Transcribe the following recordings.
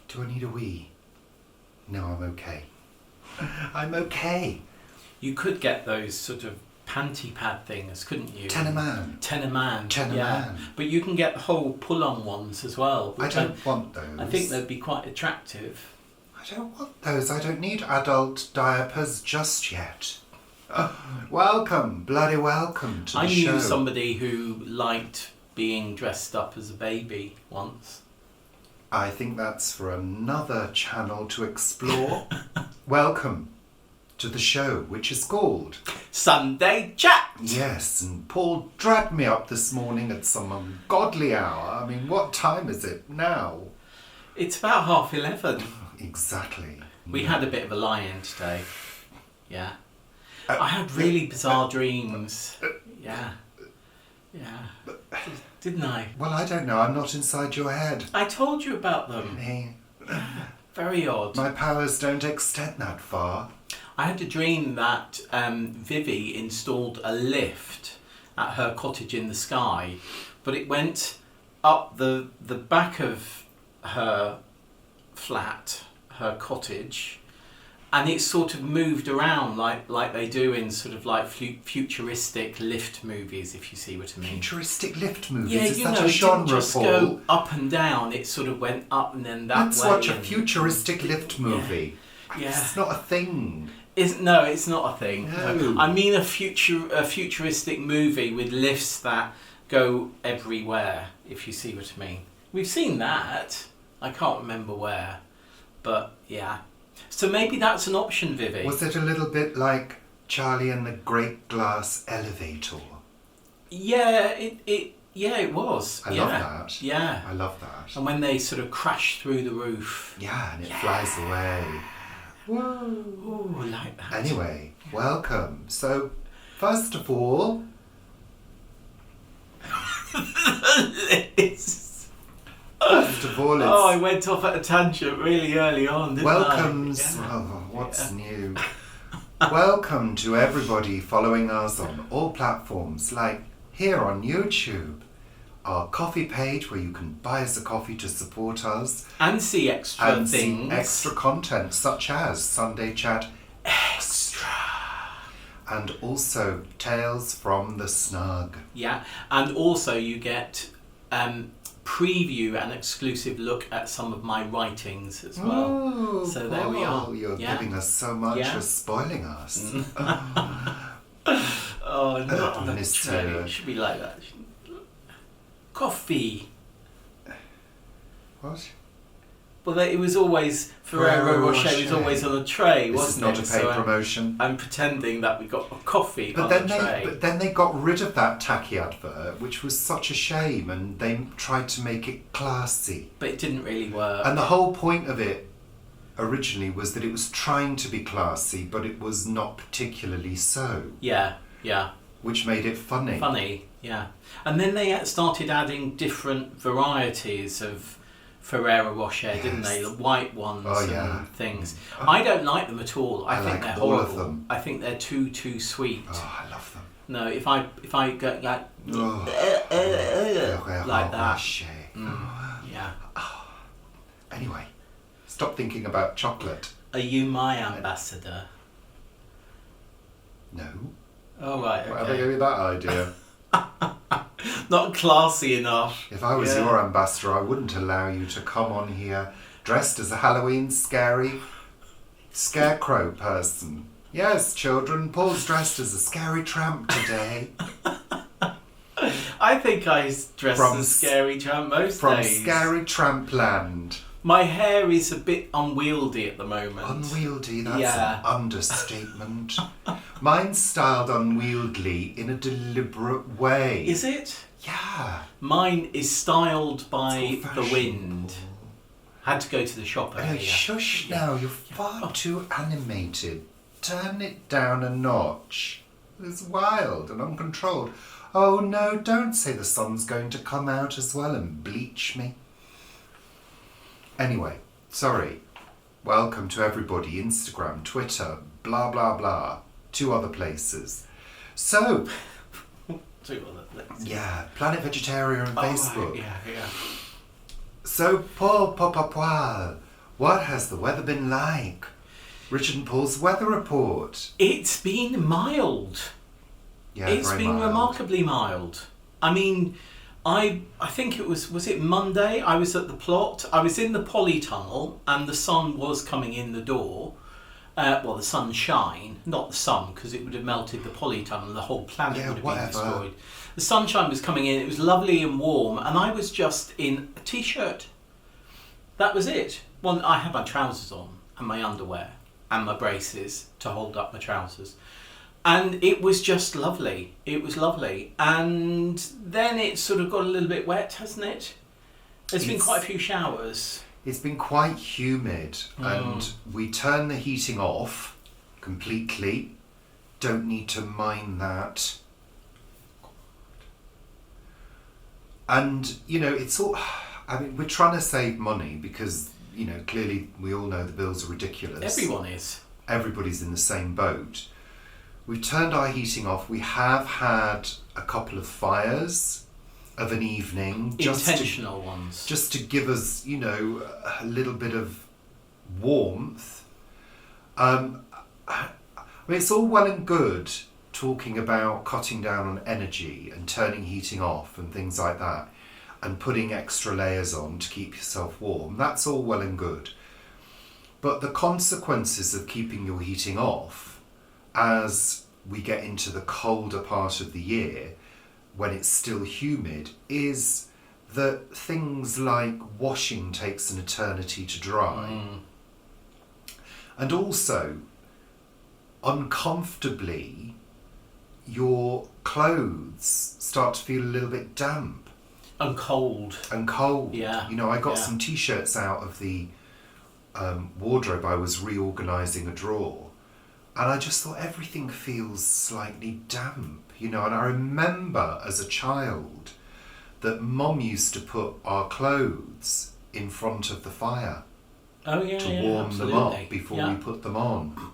Do I need a wee? No, I'm okay. I'm okay. You could get those sort of panty pad things, couldn't you? Ten a man. But you can get the whole pull-on ones as well. I don't want those. I think they'd be quite attractive. I don't want those. I don't need adult diapers just yet. Welcome, bloody welcome to the show. I knew somebody who liked being dressed up as a baby once. I think that's for another channel to explore. Welcome to the show, which is called Sunday Chat. Yes, and Paul dragged me up this morning at some ungodly hour. I mean, what time is it now? It's about 11:30. Exactly. We had a bit of a lie-in today. Yeah. I had really bizarre dreams. Yeah. Didn't I? Well, I don't know. I'm not inside your head. I told you about them. Very odd. My powers don't extend that far. I had a dream that Vivi installed a lift at her cottage in the sky, but it went up the back of her flat, her cottage, and it sort of moved around like they do in sort of like futuristic lift movies, if you see what I mean. Futuristic lift movies? Yeah, is you that know, a it genre, didn't just Paul? go up and down. It sort of went up and then that Let's way. watch a futuristic lift movie. Yeah. It's not a thing. No, it's not a thing. No. I mean a futuristic movie with lifts that go everywhere, if you see what I mean. We've seen that. I can't remember where, but yeah. So maybe that's an option, Vivi. Was it a little bit like Charlie and the Great Glass Elevator? Yeah, it was. I love that. Yeah. I love that. And when they sort of crash through the roof. Yeah, and it flies away. Whoa. Ooh, I like that. Anyway, welcome. So, first of all... First of all, it's... I went off at a tangent really early on, didn't welcomes... I? Yeah. Oh, what's new? Welcome to everybody following us on all platforms, like here on YouTube, our coffee page where you can buy us a coffee to support us. And see extra and things. See extra content, such as Sunday Chat Extra. And also Tales from the Snug. Yeah, and also you get preview and exclusive look at some of my writings as well. Oh, so there we are. You're giving us so much, you're spoiling us. Oh, not on the Miss tray. Taylor. It should be like that. Coffee. What? Well, it was always Ferrero Rocher was always on a tray, wasn't it? This is not a paid promotion. I'm pretending that we got a coffee on a tray. But then they got rid of that tacky advert, which was such a shame, and they tried to make it classy. But it didn't really work. And the whole point of it originally was that it was trying to be classy, but it was not particularly so. Yeah. Which made it funny. Funny, yeah. And then they started adding different varieties of Ferrero Rocher, didn't they? The white ones and things. I don't like them at all. I think like they're all horrible. of them. I think they're too sweet. Oh, I love them. No, if I go like like that. Yeah. Anyway, stop thinking about chocolate. Are you my ambassador? No. Oh right. Whatever Okay. gave you that idea? Not classy enough. If I was your ambassador, I wouldn't allow you to come on here dressed as a Halloween scarecrow person. Yes, children, Paul's dressed as a scary tramp today. I think I dress as a scary tramp most from days. From Scary Tramp Land. My hair is a bit unwieldy at the moment. Unwieldy? That's an understatement. Mine's styled unwieldy in a deliberate way. Is it? Yeah. Mine is styled by the wind. Had to go to the shop earlier. Shush now, you're far too animated. Turn it down a notch. It's wild and uncontrolled. Oh no, don't say the sun's going to come out as well and bleach me. Anyway, sorry. Welcome to everybody. Instagram, Twitter, blah blah blah. 2 other places. So... 2 other places. Yeah, Planet Vegetaria on Facebook. Right, yeah. So, Paul Popapoil, What has the weather been like? Richard and Paul's weather report. It's been mild. Yeah, It's very been mild. remarkably mild. I mean, I think it was it Monday? I was at the plot. I was in the polytunnel, and the sun was coming in the door. The sunshine, not the sun, because it would have melted the polytunnel. The whole planet Yeah, would have whatever. been destroyed. The sunshine was coming in. It was lovely and warm, and I was just in a t-shirt. That was it. Well, I had my trousers on and my underwear and my braces to hold up my trousers. And it was just lovely. It was lovely. And then it sort of got a little bit wet, hasn't it? There's been quite a few showers. It's been quite humid, and we turn the heating off completely. Don't need to mind that. And, it's all... I mean, we're trying to save money because, clearly we all know the bills are ridiculous. Everyone is. Everybody's in the same boat. We've turned our heating off. We have had a couple of fires of an evening. Intentional ones. Just to give us, a little bit of warmth. I mean, it's all well and good talking about cutting down on energy and turning heating off and things like that, and putting extra layers on to keep yourself warm. That's all well and good. But the consequences of keeping your heating off as we get into the colder part of the year, when it's still humid, is that things like washing takes an eternity to dry. And also, uncomfortably, your clothes start to feel a little bit damp. And cold. Yeah. I got some t-shirts out of the wardrobe. I was reorganising a drawer. And I just thought everything feels slightly damp, And I remember as a child that Mum used to put our clothes in front of the fire to warm them up before we put them on,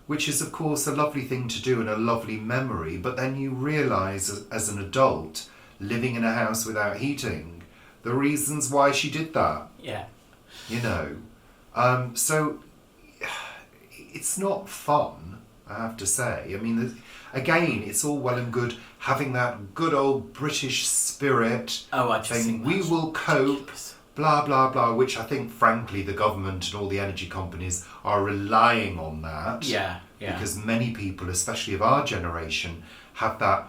which is, of course, a lovely thing to do and a lovely memory. But then you realise as an adult, living in a house without heating, the reasons why she did that. Yeah. So it's not fun, I have to say. I mean, again, it's all well and good having that good old British spirit. I just saying think we that's will cope, ridiculous. blah, blah, blah, which I think, frankly, the government and all the energy companies are relying on that. Yeah. Because many people, especially of our generation, have that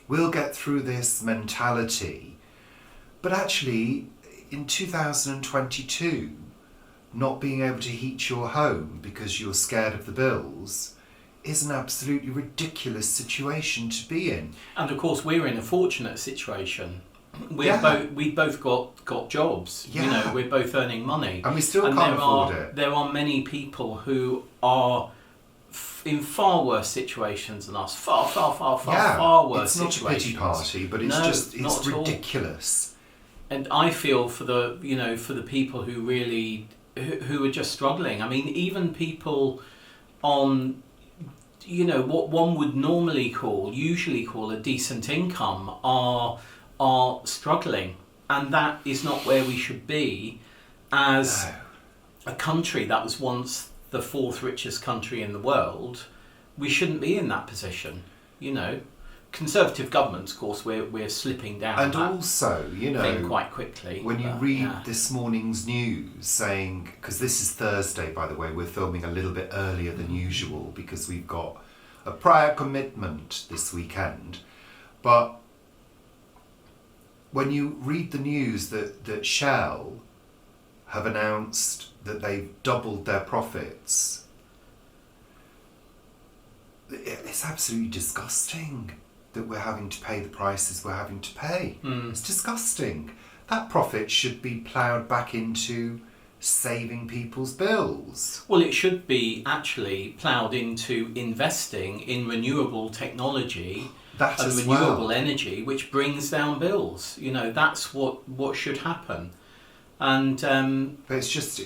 we'll get through this mentality. But actually, in 2022, not being able to heat your home because you're scared of the bills is an absolutely ridiculous situation to be in. And of course, we're in a fortunate situation. We both got jobs. Yeah. We're both earning money, and we still can't afford it. There are many people who are in far worse situations than us. Far worse situations. It's not a pity party, but it's ridiculous. And I feel for the people who really who are just struggling. I mean, even people on what one would usually call a decent income are struggling, and that is not where we should be as a country that was once the fourth richest country in the world. We shouldn't be in that position. Conservative governments, of course, we're slipping down. And also, thing quite quickly. When you read this morning's news saying, because this is Thursday, by the way, we're filming a little bit earlier than usual because we've got a prior commitment this weekend. But when you read the news that Shell have announced that they've doubled their profits, it's absolutely disgusting that we're having to pay the prices we're having to pay. It's disgusting. That profit should be ploughed back into saving people's bills. Well, it should be actually ploughed into investing in renewable technology and renewable energy, which brings down bills. That's what should happen. And but it's just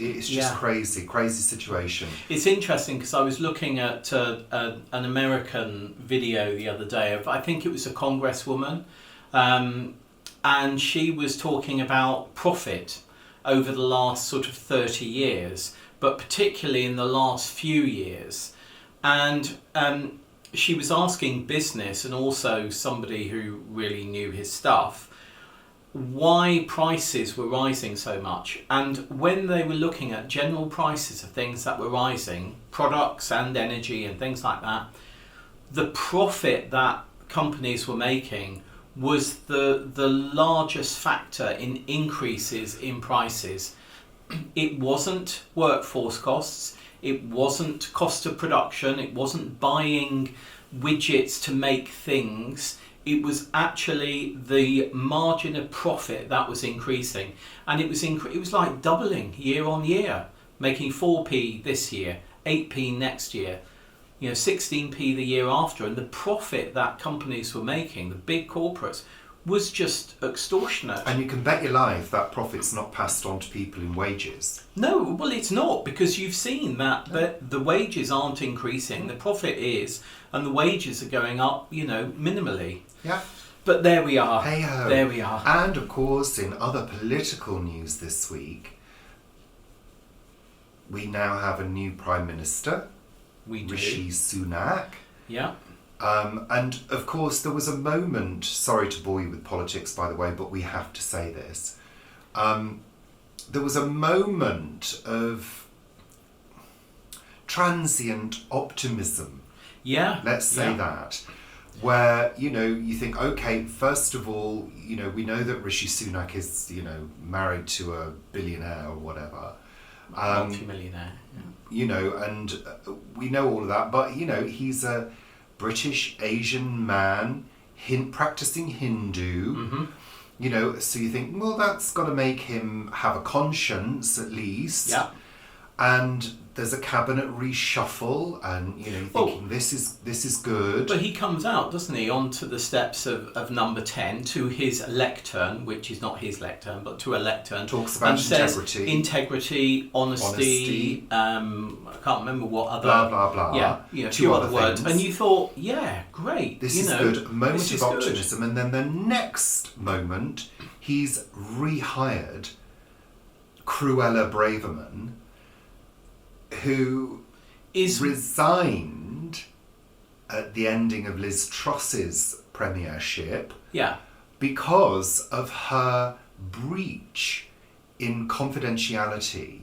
crazy situation. It's interesting because I was looking at an American video the other day of, I think it was a congresswoman, and she was talking about profit over the last sort of 30 years, but particularly in the last few years. And she was asking business and also somebody who really knew his stuff why prices were rising so much. And when they were looking at general prices of things that were rising, products and energy and things like that, the profit that companies were making was the largest factor in increases in prices. It wasn't workforce costs, it wasn't cost of production, it wasn't buying widgets to make things. It was actually the margin of profit that was increasing, and it was like doubling year on year, making 4p this year, 8p next year, 16p the year after, and the profit that companies were making, the big corporates, was just extortionate. And you can bet your life that profit's not passed on to people in wages. No, well, it's not, because you've seen that the wages aren't increasing, the profit is, and the wages are going up, minimally. Yeah. But there we are. Hey ho. There we are. And of course, in other political news this week, we now have a new Prime Minister, We do. Rishi Sunak. Yeah. And of course, there was a moment, sorry to bore you with politics, by the way, but we have to say this. There was a moment of transient optimism. Yeah. Let's say that. Where, you think, okay, first of all, we know that Rishi Sunak is, married to a billionaire or whatever. Multi-millionaire. Yeah. And we know all of that, but, he's a British Asian man, practicing Hindu. Mm-hmm. So you think, well, that's got to make him have a conscience at least. Yeah. And there's a cabinet reshuffle, and you're thinking this is good. But he comes out, doesn't he, onto the steps of number 10 to his lectern, which is not his lectern, but to a lectern. Talks about integrity. Integrity, honesty. I can't remember what other. Blah blah blah. Yeah, a few other words. things. And you thought, yeah, great. This is good. A moment of optimism, and then the next moment, he's rehired Cruella Braverman, who is resigned at the ending of Liz Truss's premiership because of her breach in confidentiality,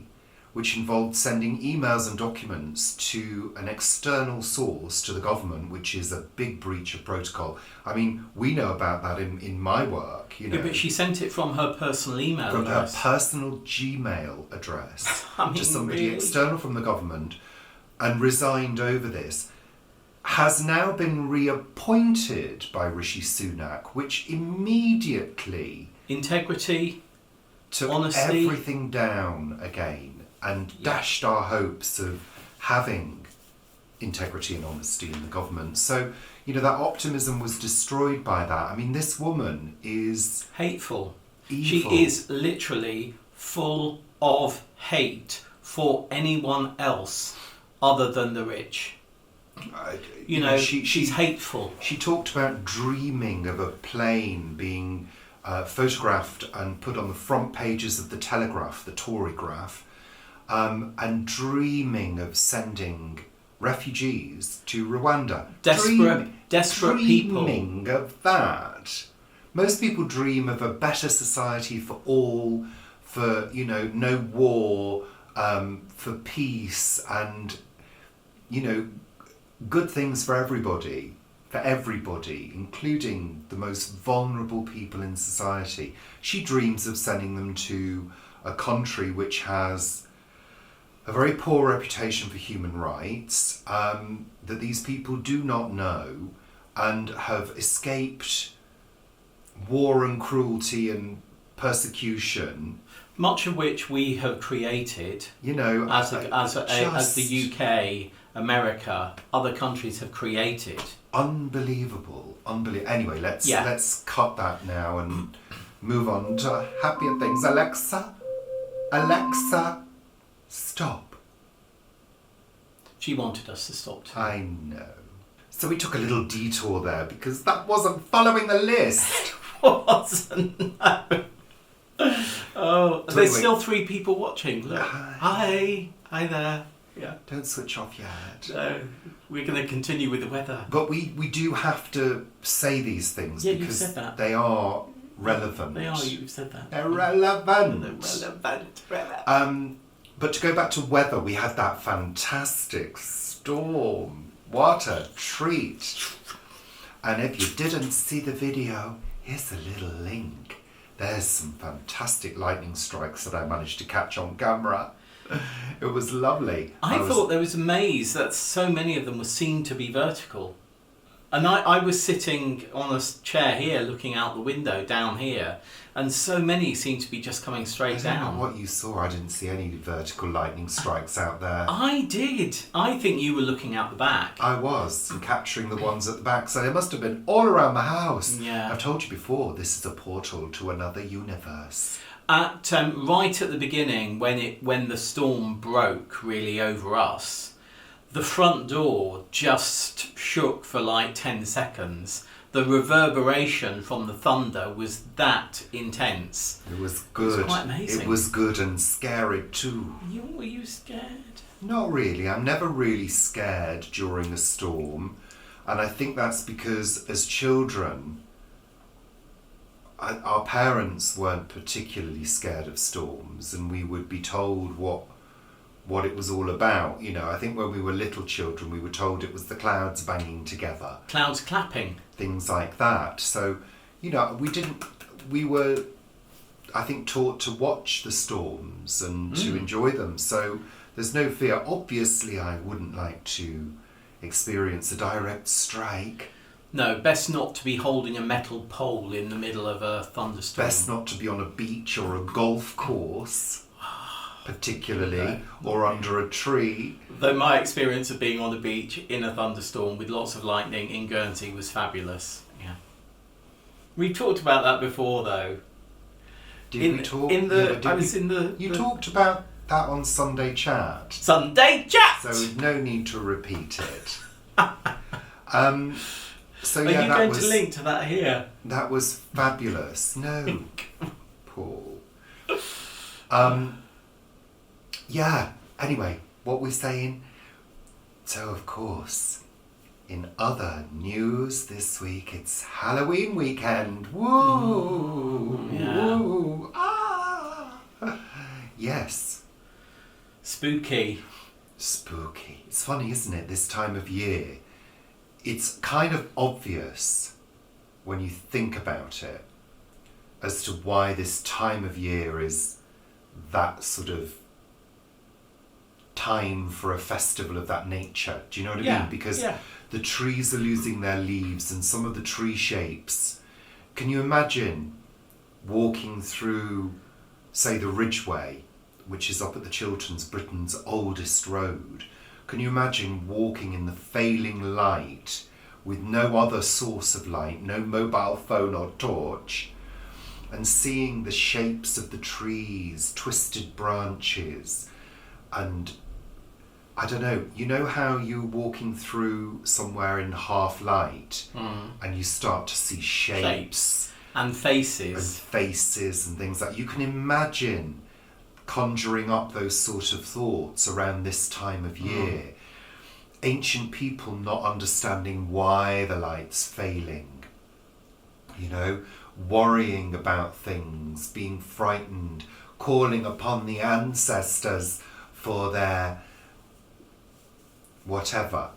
which involved sending emails and documents to an external source to the government, which is a big breach of protocol. I mean, we know about that in my work. Yeah, but she sent it from her personal email address. From her personal Gmail address to somebody really? external from the government, and resigned over this. Has now been reappointed by Rishi Sunak, which immediately integrity, took honesty, everything down again and dashed our hopes of having integrity and honesty in the government. So, that optimism was destroyed by that. I mean, this woman is hateful. Evil. She is literally full of hate for anyone else other than the rich. She's hateful. She talked about dreaming of a plane being photographed and put on the front pages of the Telegraph, the Tory graph, and dreaming of sending refugees to Rwanda. Desperate people. Dreaming of that. Most people dream of a better society for all, for, no war, for peace and, good things for everybody, including the most vulnerable people in society. She dreams of sending them to a country which has a very poor reputation for human rights, that these people do not know and have escaped war and cruelty and persecution. Much of which we have created, as the UK, America, other countries have created. Unbelievable. Anyway, let's cut that now and move on to happier things. Alexa, stop. She wanted us to stop too. I know. So we took a little detour there because that wasn't following the list. Wasn't. No. Oh, There's anyway, still 3 people watching. Look. Hi there. Yeah. don't switch off yet. So we're going to continue with the weather. But we do have to say these things Yeah, because you've said that. they are relevant. They are. You've said that. They're relevant. Relevant. But to go back to weather, we had that fantastic storm. What a treat. And if you didn't see the video, here's a little link. There's some fantastic lightning strikes that I managed to catch on camera. It was lovely. I thought there was a maze that so many of them were seen to be vertical. And I was sitting on a chair here looking out the window down here, and so many seemed to be just coming straight down. I don't know what you saw. I didn't see any vertical lightning strikes out there. I did. I think you were looking out the back. I was, capturing the ones at the back, so they must have been all around the house. Yeah. I've told you before, this is a portal to another universe. At right at the beginning, when the storm broke really over us, the front door just shook for like 10 seconds. The reverberation from the thunder was that intense. It was good. It was quite amazing. It was good and scary too. Were you scared? Not really. I'm never really scared during a storm. And I think that's because as children, our parents weren't particularly scared of storms, and we would be told what it was all about. You know, I think when we were little children, we were told it was the clouds banging together. Clouds clapping. Things like that. So, you know, we were, I think, taught to watch the storms and to enjoy them. So there's no fear. Obviously, I wouldn't like to experience a direct strike. No, best not to be holding a metal pole in the middle of a thunderstorm. Best not to be on a beach or a golf course, particularly, or under a tree. Though my experience of being on a beach in a thunderstorm with lots of lightning in Guernsey was fabulous. Yeah. We talked about that before, though. Did we talk? You talked about that on Sunday Chat. Sunday Chat! So no need to repeat it. So Are yeah, you that going was, to link to that here? That was fabulous. No, Paul. Yeah. Anyway, what we're saying. So of course, in other news this week, it's Halloween weekend. Woo! Yeah. Woo! Ah! Yes. Spooky. Spooky. It's funny, isn't it? This time of year. It's kind of obvious when you think about it as to why this time of year is that sort of time for a festival of that nature. Do you know what I mean? Because the trees are losing their leaves and some of the tree shapes. Can you imagine walking through, say, the Ridgeway, which is up at the Chilterns, Britain's oldest road? Can you imagine walking in the failing light with no other source of light, no mobile phone or torch, and seeing the shapes of the trees, twisted branches, and I don't know, you know how you're walking through somewhere in half light and you start to see shapes and faces and things like you can imagine conjuring up those sort of thoughts around this time of year. Ancient people not understanding why the light's failing, you know, worrying about things, being frightened, calling upon the ancestors for their whatever.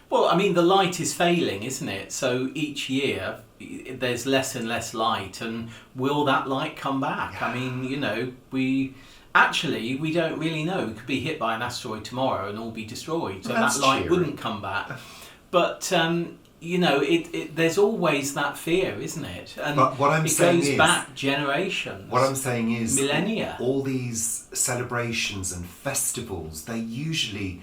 Well, I mean, the light is failing, isn't it? So each year there's less and less light, and will that light come back? Yeah. I mean, you know, we don't really know. We could be hit by an asteroid tomorrow and all be destroyed, so That's that light cheery. wouldn't come back. But you know, there's always that fear, isn't it? And But what I'm saying goes is, back generations. What I'm saying is, millennia. All these celebrations and festivals, they're usually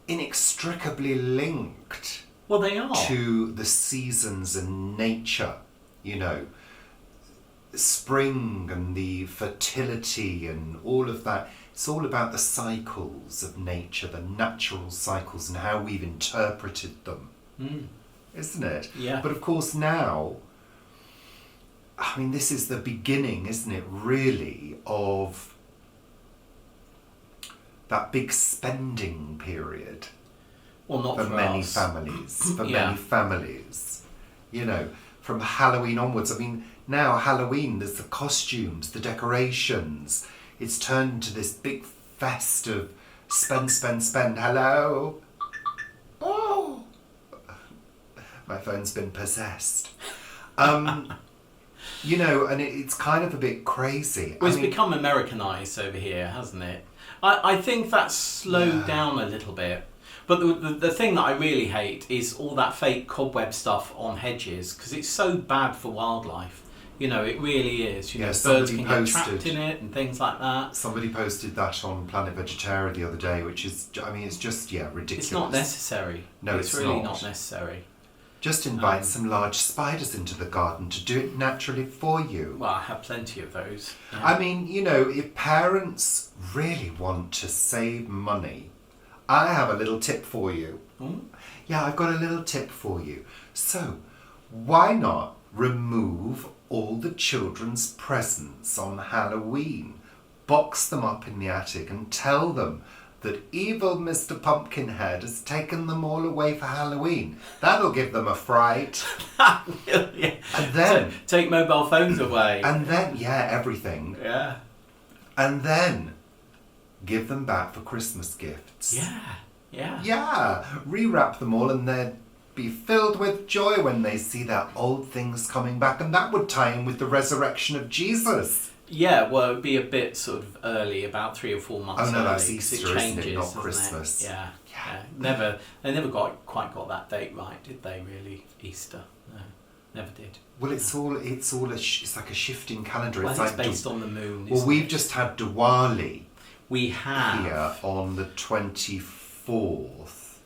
inextricably linked. Well, they are. To the seasons and nature, you know. Spring and the fertility and all of that. It's all about the cycles of nature, the natural cycles, and how we've interpreted them. Isn't it? Yeah. But of course now, I mean, this is the beginning, isn't it, really, of that big spending period Well, not for for many us. families. For Yeah. many families, you know, from Halloween onwards. I mean, now Halloween, there's the costumes, the decorations. It's turned into this big fest of spend, spend, spend. Hello. Oh, my phone's been possessed. You know, and it's kind of a bit crazy. Well, it's I mean, become Americanized over here, hasn't it? I think that's slowed down a little bit. But the thing that I really hate is all that fake cobweb stuff on hedges, because it's so bad for wildlife. You know, it really is. You know, birds can get trapped in it and things like that. somebody posted that on Planet Vegetaria the other day, which is, I mean, it's just, ridiculous. It's not necessary. No, it's it's really not. not necessary. Just invite some large spiders into the garden to do it naturally for you. Well, I have plenty of those. Yeah. I mean, you know, if parents really want to save money, I have a little tip for you. Mm. Yeah, I've got a little tip for you. So, why not remove all the children's presents on Halloween? Box them up in the attic and tell them that evil Mr. Pumpkinhead has taken them all away for Halloween. That'll give them a fright. Yeah. And then, Take mobile phones away. everything. Yeah. And then give them back for Christmas gifts. Yeah. Yeah. Yeah, rewrap them all and they'd be filled with joy when they see their old things coming back, and that would tie in with the resurrection of Jesus. Yeah, well, it'd be a bit sort of early, about 3 or 4 months. Oh no, early, that's 'cause Easter, it isn't changes, it? Not doesn't it? Christmas. Yeah, Yeah. yeah. They never quite got that date right, did they? Really, Easter? No, never did. Well, it's like a shifting calendar. Well, it's it's like based on the moon. Well, Isn't we've it? just had Diwali We have. here on the 24th,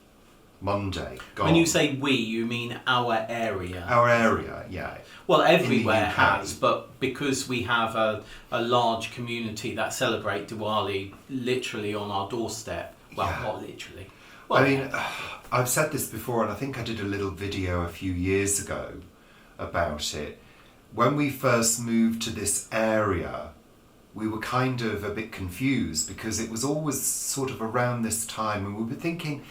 Monday. Gone. When you say we, you mean our area. Our area, yeah. Well, everywhere UK. has, but because we have a large community that celebrate Diwali literally on our doorstep. Well, Yeah. not literally. Well, I mean, I've said this before, and I think I did a little video a few years ago about it. When we first moved to this area, we were kind of a bit confused because it was always sort of around this time, and we were thinking,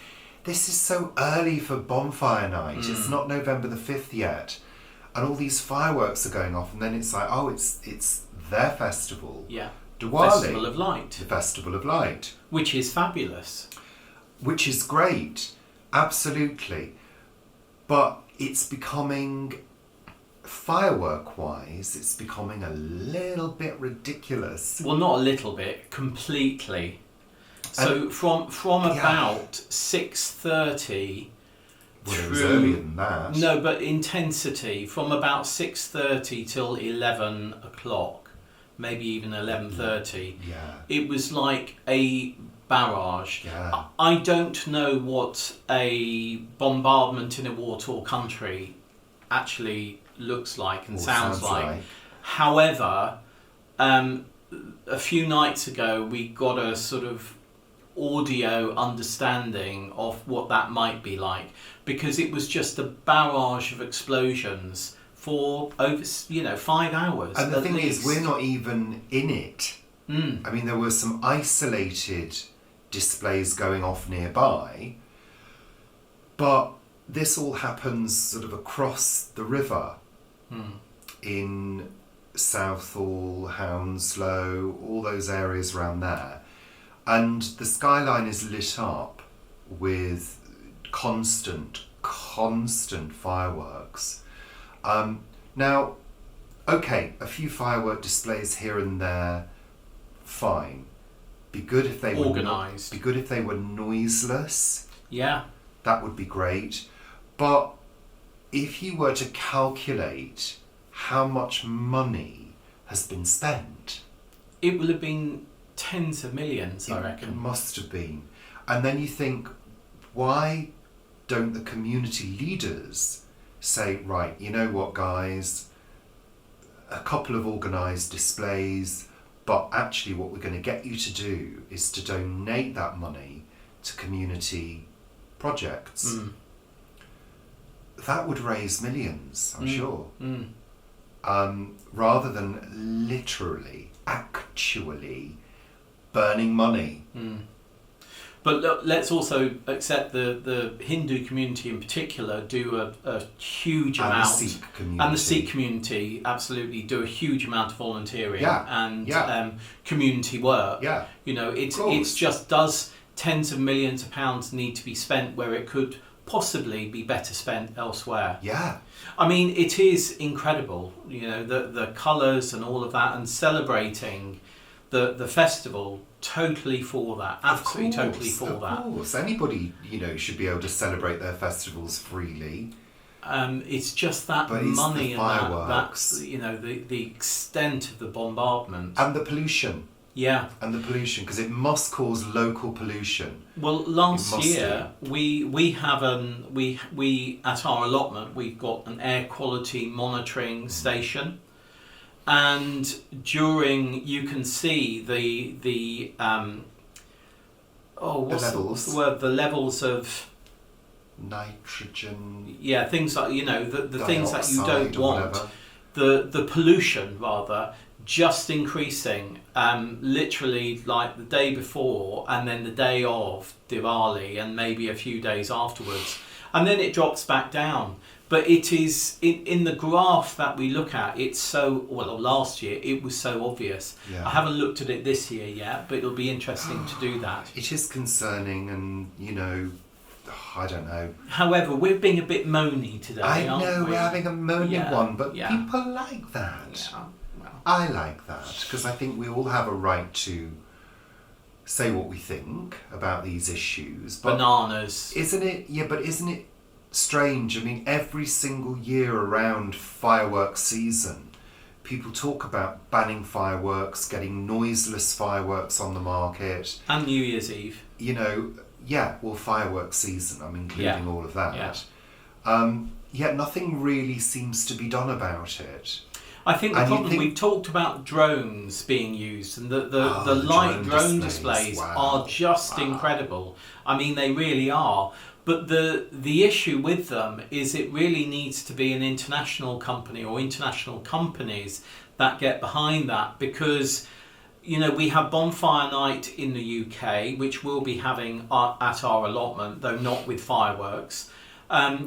this is so early for bonfire night. It's not November the 5th yet. And all these fireworks are going off, and then it's like, oh, it's their festival. yeah. Diwali. Festival of Light, The Festival of Light. which is fabulous. Which is great, absolutely. But it's becoming, firework-wise, it's becoming a little bit ridiculous. Well, not a little bit, completely. So from Yeah. about 6:30 Well, it through was earlier than that. no, but intensity from about 6:30 till 11 o'clock, maybe even 11:30. Yeah, It was like a barrage. yeah. I don't know what a bombardment in a war-torn country actually looks like and Or sounds like. However, a few nights ago we got a sort of audio understanding of what that might be like, because it was just a barrage of explosions for over 5 hours. And the at thing least. is, we're not even in it. Mm. I mean, there were some isolated displays going off nearby, but this all happens sort of across the river in Southall, Hounslow, all those areas around there. And the skyline is lit up with constant fireworks. Now, okay, a few firework displays here and there, fine. Be good if they Organised. Be good if they were noiseless. Yeah. That would be great. But if you were to calculate how much money has been spent, It will have been tens of millions, I it reckon. must have been. And then you think, why don't the community leaders say, right, you know what, guys, a couple of organised displays, but actually what we're going to get you to do is to donate that money to community projects. Mm. That would raise millions, I'm sure. Mm. Rather than literally, actually burning money. Mm. But look, let's also accept the Hindu community in particular do a huge And amount. the Sikh community. And the Sikh community absolutely do a huge amount of volunteering and Yeah. community work. Yeah. You know, Of it's course. just does tens of millions of pounds need to be spent where it could possibly be better spent elsewhere. Yeah. I mean, it is incredible, you know, the colours and all of that, and celebrating the festival. Totally for that. Absolutely, totally for that. Of course. Anybody, should be able to celebrate their festivals freely. It's just that But it's money the and fireworks. that's, the extent of the bombardment. And the pollution. Yeah. And the pollution, because it must cause local pollution. Well, last year we have we at our allotment we've got an air quality monitoring station, and during you can see the what's the word, the levels of nitrogen, things like the things that you don't want, whatever. the pollution rather just increasing, literally like the day before and then the day of Diwali and maybe a few days afterwards, and then it drops back down. But it is in the graph that we look at, it's so last year it was so obvious. Yeah. I haven't looked at it this year yet, but it'll be interesting to do that. It is concerning, and I don't know. However, we're being a bit moany today. I know aren't we? we're having a moany one, but yeah. people like that. Yeah, well. I like that because I think we all have a right to say what we think about these issues. But Bananas. isn't it? Yeah, but isn't it strange? I mean, every single year around fireworks season, people talk about banning fireworks, getting noiseless fireworks on the market. And New Year's Eve. Fireworks season, I'm including all of that. Yeah. Yet nothing really seems to be done about it. I think the problem, we've talked about drones being used, and the light drone displays are just incredible. I mean, they really are. But the issue with them is it really needs to be an international company or international companies that get behind that, because we have Bonfire Night in the UK, which we'll be having at our allotment, though not with fireworks.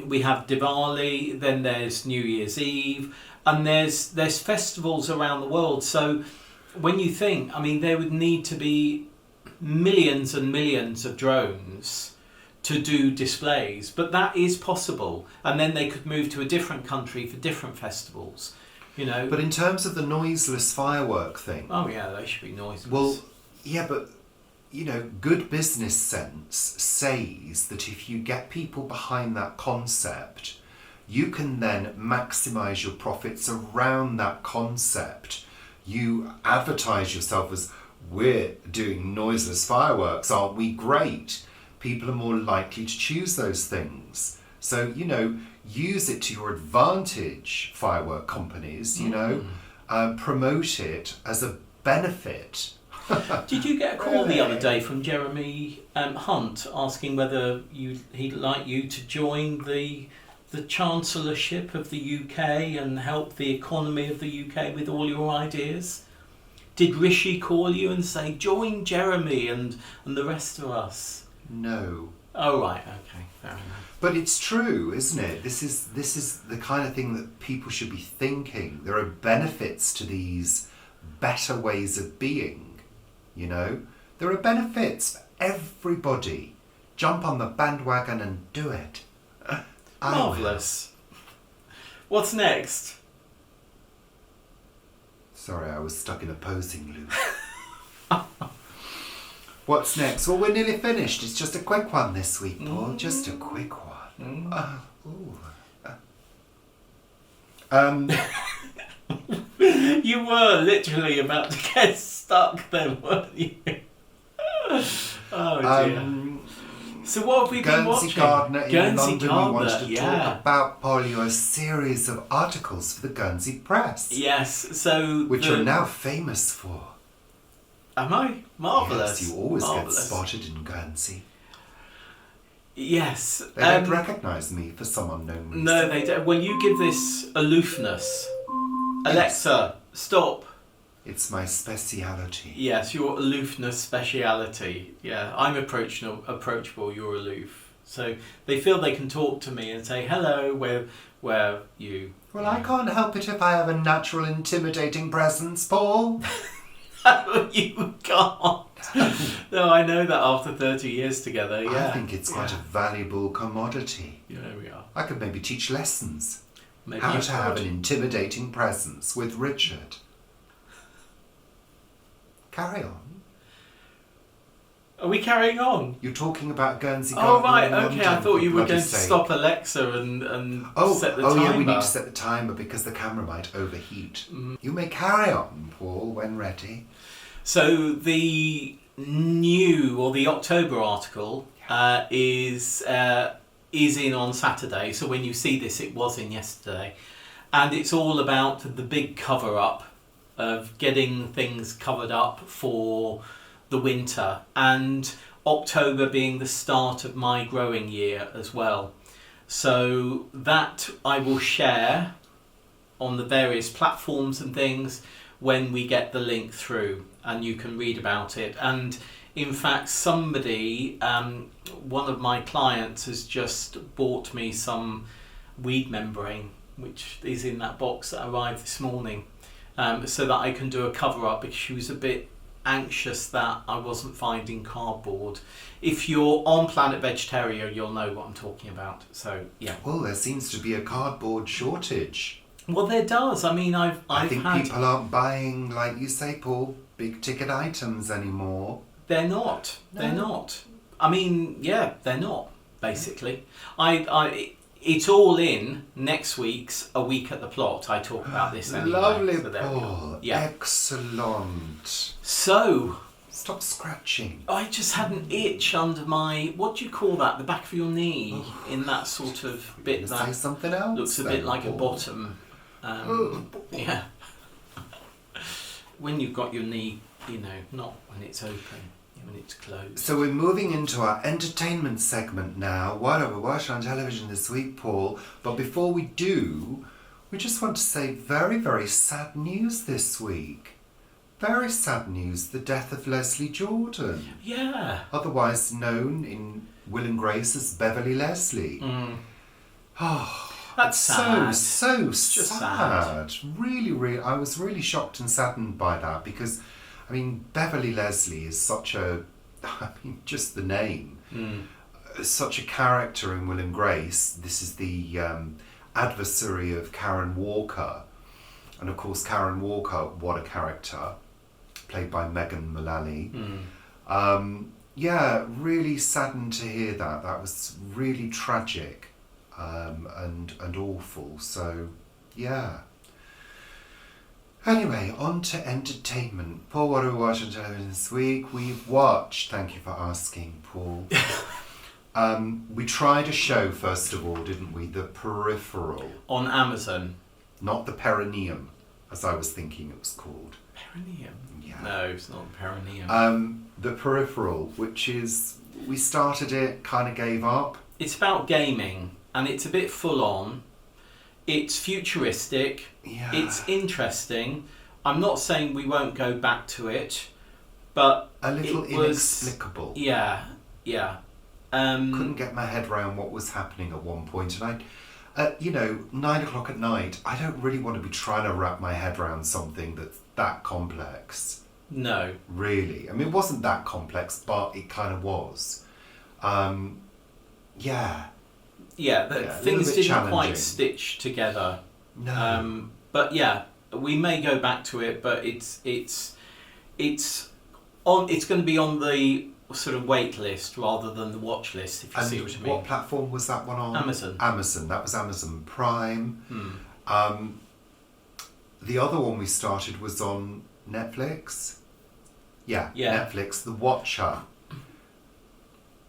We have Diwali, then there's New Year's Eve, and there's festivals around the world. So when you think, I mean, there would need to be millions and millions of drones to do displays, but that is possible, and then they could move to a different country for different festivals. But in terms of the noiseless firework thing... Oh yeah, they should be noiseless. Well, yeah, but, good business sense says that if you get people behind that concept, you can then maximise your profits around that concept. You advertise yourself as, we're doing noiseless fireworks, aren't we great? People are more likely to choose those things. So, use it to your advantage, firework companies, promote it as a benefit. Did you get a call the other day from Jeremy Hunt asking whether he'd like you to join the Chancellorship of the UK and help the economy of the UK with all your ideas? Did Rishi call you and say, join Jeremy and the rest of us? No. Oh right, okay, fair enough. But it's true, isn't it? This is the kind of thing that people should be thinking. There are benefits to these better ways of being, There are benefits for everybody. Jump on the bandwagon and do it. Marvellous. What's next? Sorry, I was stuck in a posing loop. What's next? Well, we're nearly finished. It's just a quick one this week, Paul. Just a quick one. You were literally about to get stuck then, weren't you? Oh dear. So what have we been watching? Guernsey Gardener in London. We wanted to yeah. talk about, Paul, your series of articles for the Guernsey Press. Yes, so... Which you're now famous for. Am I? Marvellous. Yes, you always get spotted in Guernsey. Yes. They don't recognise me for some unknown reason. No, they don't. When you give this aloofness, Alexa, stop. It's my speciality. Yes, your aloofness speciality. Yeah, I'm approachable, you're aloof. So they feel they can talk to me and say, hello, where you? Well, I can't help it if I have a natural intimidating presence, Paul. No, you can't. No, I know that after 30 years together, yeah. I think it's quite a valuable commodity. Yeah, there we are. I could maybe teach lessons. Maybe How you to have could. an intimidating presence with Richard. Carry on. Are we carrying on? You're talking about Guernsey Oh, Gardener right, in okay. London, I thought you for were bloody going to sake. stop Alexa and set the timer. Oh yeah, we need to set the timer because the camera might overheat. You may carry on, Paul, when ready. So the new, or the October article is in on Saturday. So when you see this, it was in yesterday. And it's all about the big cover-up of getting things covered up for the winter, and October being the start of my growing year as well. So that I will share on the various platforms and things when we get the link through, and you can read about it. And in fact, somebody, one of my clients, has just bought me some weed membrane, which is in that box that arrived this morning, so that I can do a cover up, because she was a bit anxious that I wasn't finding cardboard. If you're on Planet Vegetaria, you'll know what I'm talking about. So yeah. Well, there seems to be a cardboard shortage. Well, there does. I mean, I think had. people aren't buying, like you say, Paul, big ticket items anymore. They're not. No. They're not. I mean, yeah, they're not. Basically, it's all in next week's A Week at the Plot. I talk about this anyway. Lovely, so there we go. Paul. Yeah. Excellent. So Stop scratching. I just had an itch under my, what do you call that? The back of your knee, in that sort of bit Say that something else. looks a then, bit like a Paul. bottom. Yeah. When you've got your knee, not when it's open, when it's closed. So we're moving into our entertainment segment now. What have we watched on television this week, Paul? But before we do, we just want to say very, very sad news this week. Very sad news, the death of Leslie Jordan. Yeah. Otherwise known in Will and Grace as Beverly Leslie. Oh, That's sad. So just sad. Really, really, I was really shocked and saddened by that because, I mean, Beverly Leslie is such a, just the name, such a character in Will and Grace. This is the adversary of Karen Walker. And of course, Karen Walker, what a character, played by Megan Mullally. Yeah, really saddened to hear that. That was really tragic and awful. So, yeah. Anyway, on to entertainment. Paul, what have we watched on television this week? We've watched, thank you for asking, Paul. We tried a show, first of all, didn't we? The Peripheral. On Amazon. Not the Perineum, as I was thinking it was called. Perineum? Yeah. No, it's not perineum. The Peripheral, which is, we started it, kind of gave up. It's about gaming, and it's a bit full on. It's futuristic. Yeah. It's interesting. I'm not saying we won't go back to it, but A little it was, inexplicable. Yeah. Couldn't get my head around what was happening at one point, and 9 o'clock at night, I don't really want to be trying to wrap my head around something that's that complex. No. Really. I mean, it wasn't that complex, but it kind of was. Yeah. Yeah, a things little bit didn't challenging. quite stitch together. No. But yeah, we may go back to it, but it's going to be on the sort of wait list rather than the watch list, if you see what I mean. What platform was that one on? Amazon. Amazon. That was Amazon Prime. The other one we started was on Netflix. Yeah, Netflix. The Watcher.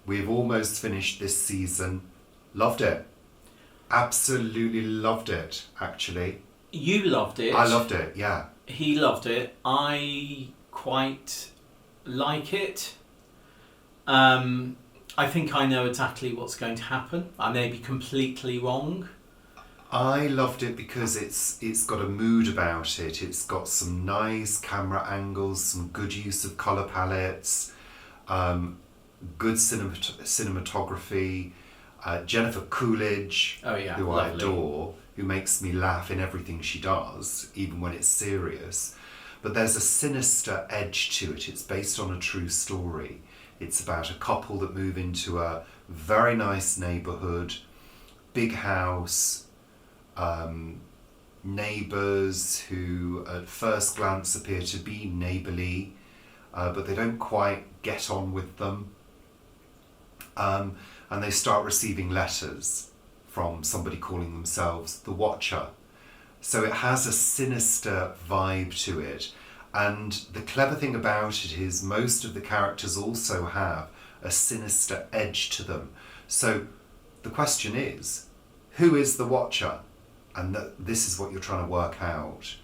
We've almost finished this season. Loved it. Absolutely loved it, actually. You loved it. I loved it, yeah. He loved it. I quite like it. I think I know exactly what's going to happen. I may be completely wrong. I loved it because it's got a mood about it. It's got some nice camera angles, some good use of colour palettes, good cinematography. Jennifer Coolidge, who I lovely. adore, who makes me laugh in everything she does, even when it's serious. But there's a sinister edge to it. It's based on a true story. It's about a couple that move into a very nice neighbourhood, big house, neighbours who at first glance appear to be neighbourly, but they don't quite get on with them. And they start receiving letters from somebody calling themselves the Watcher. So it has a sinister vibe to it. And the clever thing about it is most of the characters also have a sinister edge to them. So the question is, who is the Watcher? And this is what you're trying to work out.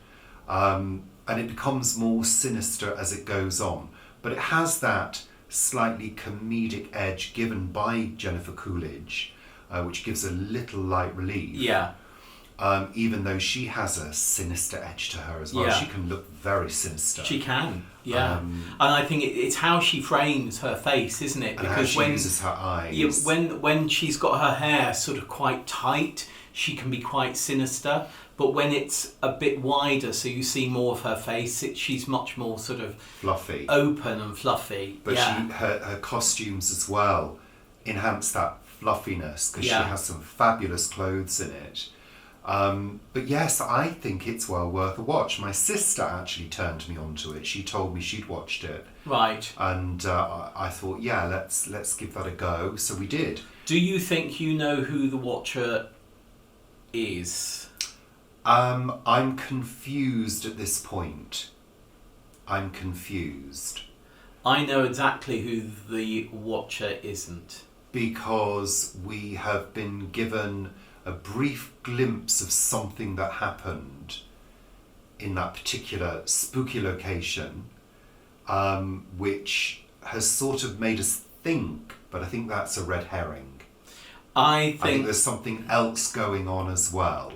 And it becomes more sinister as it goes on. But it has that slightly comedic edge given by Jennifer Coolidge, which gives a little light relief. Yeah. Even though she has a sinister edge to her as well. Yeah. She can look very sinister. She can, yeah. And I think it's how she frames her face, isn't it? And how she uses her eyes. Yeah, when she's got her hair sort of quite tight, she can be quite sinister. But when it's a bit wider, so you see more of her face, she's much more sort of fluffy, open and fluffy. But her costumes as well enhance that fluffiness because she has some fabulous clothes in it. But yes, I think it's well worth a watch. My sister actually turned me onto it. She told me she'd watched it. Right. And I thought, let's give that a go. So we did. Do you think you know who the Watcher is? I'm confused at this point. I'm confused. I know exactly who the Watcher isn't. Because we have been given a brief glimpse of something that happened in that particular spooky location, which has sort of made us think, but I think that's a red herring. I think there's something else going on as well.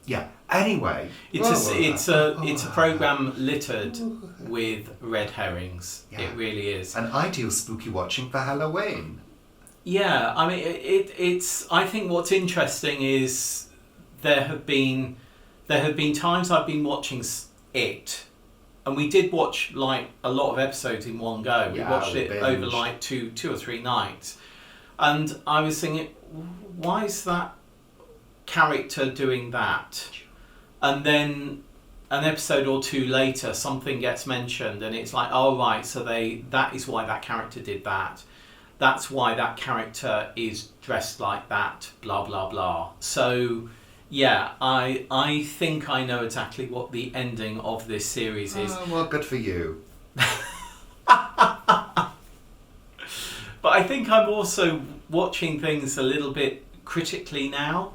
Yeah. Anyway, it's a program littered with red herrings. Yeah. It really is an ideal spooky watching for Halloween. Yeah, I mean it's. I think what's interesting is there have been times I've been watching it, and we did watch like a lot of episodes in one go. We watched it over like two or three nights, and I was thinking, why is that character doing that? And then an episode or two later, something gets mentioned, and it's like, oh right, so that is why that character did that. That's why that character is dressed like that. Blah blah blah. So, yeah, I think I know exactly what the ending of this series is. Oh, well, good for you. But I think I'm also watching things a little bit critically now.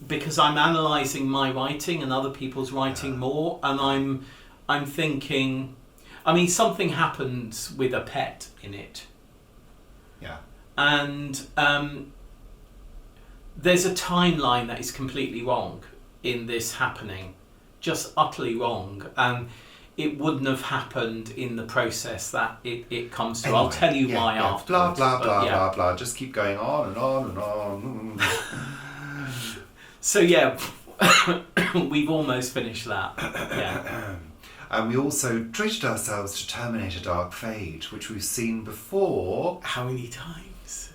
Because I'm analysing my writing and other people's writing more, and I'm thinking, I mean, something happens with a pet in it. Yeah. And there's a timeline that is completely wrong in this happening, just utterly wrong, and it wouldn't have happened in the process that it comes to. Anyway, I'll tell you why afterwards. Blah blah blah blah blah. Just keep going on and on and on. So yeah, we've almost finished that. Yeah. And we also treated ourselves to Terminator Dark Fate, which we've seen before. How many times?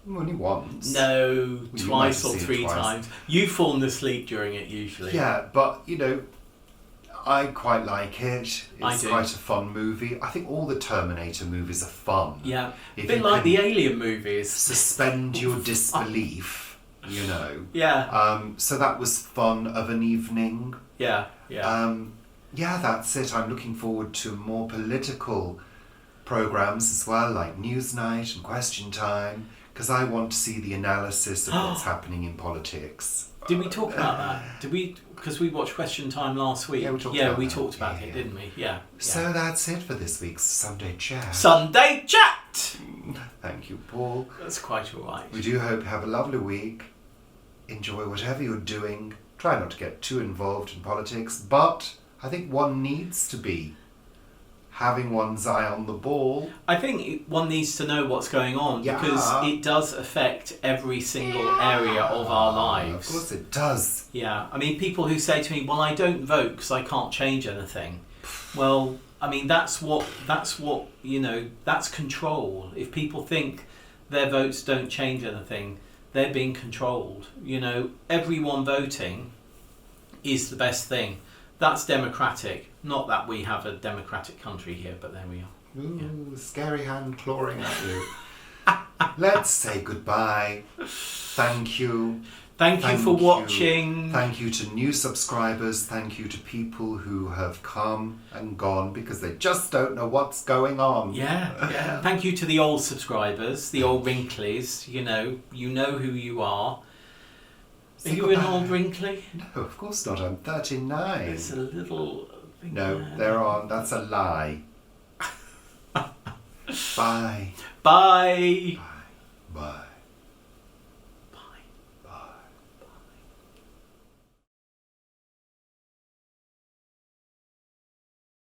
Only once. No, twice or three times. You've fallen asleep during it usually. Yeah, but you know, I quite like it. It's quite a fun movie. I think all the Terminator movies are fun. Yeah, a bit like the Alien movies. Suspend your disbelief. You know. Yeah. So that was fun of an evening. Yeah. Yeah, that's it. I'm looking forward to more political programs as well, like Newsnight and Question Time, because I want to see the analysis of what's happening in politics. Did we talk about that? Did we? Because we watched Question Time last week. Yeah, we talked about it, didn't we? Yeah. So that's it for this week's Sunday Chat. Sunday Chat! Thank you, Paul. That's quite all right. We do hope you have a lovely week. enjoy whatever you're doing. Try not to get too involved in politics, but I think one needs to be having one's eye on the ball. I think one needs to know what's going on Yeah. because it does affect every single area of our lives. Of course it does. Yeah, I mean, people who say to me, "Well, I don't vote because I can't change anything." Well, I mean, that's control. If people think their votes don't change anything, they're being controlled. Everyone voting is the best thing. That's democratic. Not that we have a democratic country here, but there we are. Ooh, scary hand clawing at you. Let's say goodbye. Thank you. Thank you for watching. Thank you to new subscribers. Thank you to people who have come and gone because they just don't know what's going on. Yeah. Thank you to the old subscribers, the old wrinklies. You know who you are. Are you an old wrinkly? No, of course not. I'm 39. It's a little thing. No, there aren't. That's a lie. Bye. Bye.